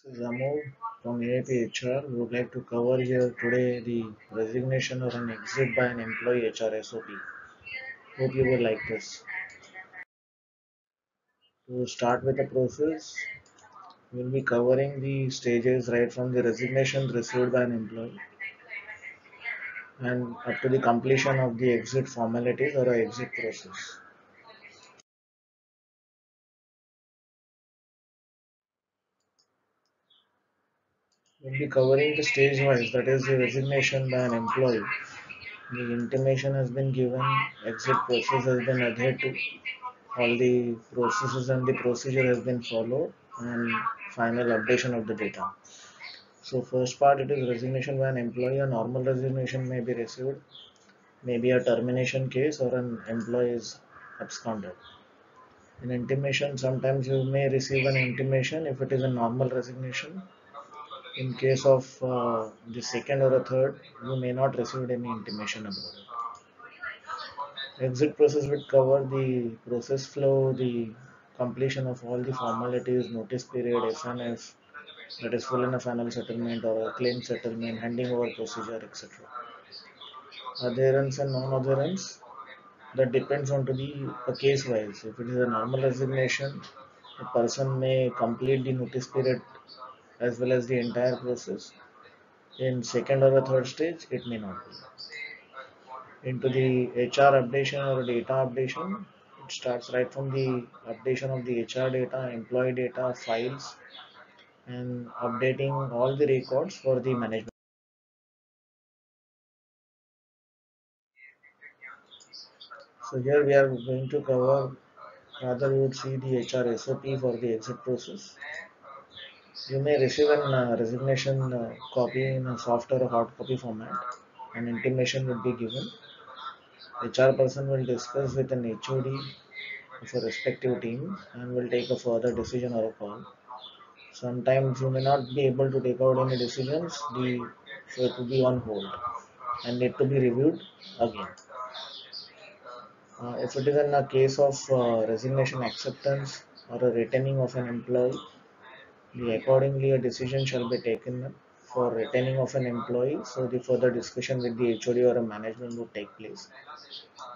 This is Amol from AAP HR. We would like to cover here today the resignation or an exit by an employee HR SOP. Hope you will like this. To start with the process, we will be covering the stages right from the resignation received by an employee and up to the completion of the exit formalities or a exit process. We will be covering the stage wise, that is the resignation by an employee. The intimation has been given, exit process has been adhered to, all the processes and the procedure has been followed, and final updation of the data. So first part, it is resignation by an employee. A normal resignation may be received, maybe a termination case or an employee is absconded. In intimation, sometimes you may receive an intimation if it is a normal resignation. In case of the second or a third, you may not receive any intimation about it. Exit process will cover the process flow, the completion of all the formalities, notice period, FNF, that is full and final settlement or a claim settlement, handing over procedure, etc. Adherence and non-adherence, that depends on to the case wise. If it is a normal resignation, a person may complete the notice period as well as the entire process. In second or a third stage, it may not be. Into the HR updation or data updation, it starts right from the updation of the HR data, employee data, files, and updating all the records for the management. So here we are going to cover, rather we would see the HR SOP for the exit process. You may receive an resignation copy in a soft or a hard copy format. An intimation will be given. HR person will discuss with an HOD of a respective team and will take a further decision or a call. Sometimes you may not be able to take out any decisions, so it will be on hold and need to be reviewed again. If it is in a case of resignation acceptance or a retaining of an employee, accordingly a decision shall be taken for retaining of an employee. So the further discussion with the HOD or a management would take place.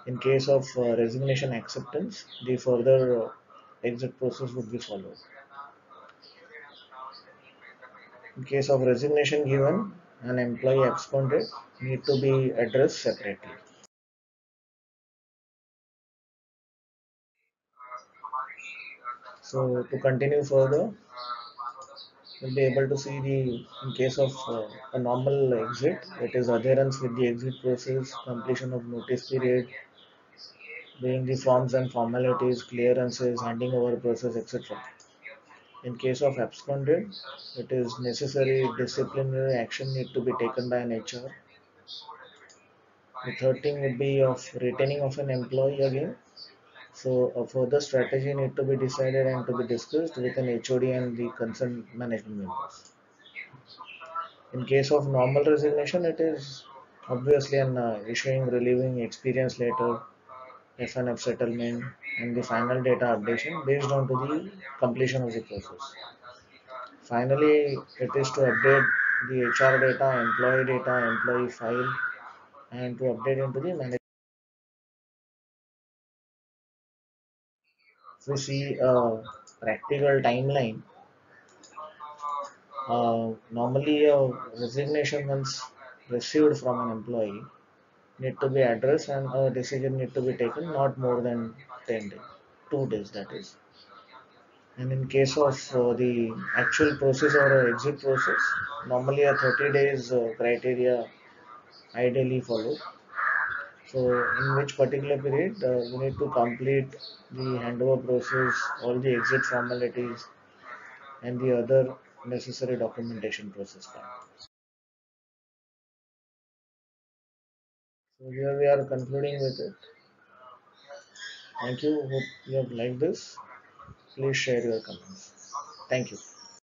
In case of resignation acceptance, the further exit process would be followed. In case of resignation given, an employee absconded need to be addressed separately. So to continue further, we'll be able to see the in case of a normal exit, it is adherence with the exit process, completion of notice period, doing the forms and formalities, clearances, handing over process, etc. In case of absconded, it is necessary disciplinary action need to be taken by an HR. The third thing would be of retaining of an employee again. So a further strategy need to be decided and to be discussed with an HOD and the concerned management members. In case of normal resignation, it is obviously an issuing relieving experience letter, FNF settlement, and the final data updation based on to the completion of the process. Finally, it is to update the HR data, employee file, and to update into the management. If we see a practical timeline, normally a resignation once received from an employee need to be addressed and a decision need to be taken not more than 10 days, 2 days that is. And in case of the actual process or exit process, normally a 30 days criteria ideally followed. So in which particular period you need to complete the handover process, all the exit formalities, and the other necessary documentation process part. So here we are concluding with it. Thank you. Hope you have liked this. Please share your comments. Thank you.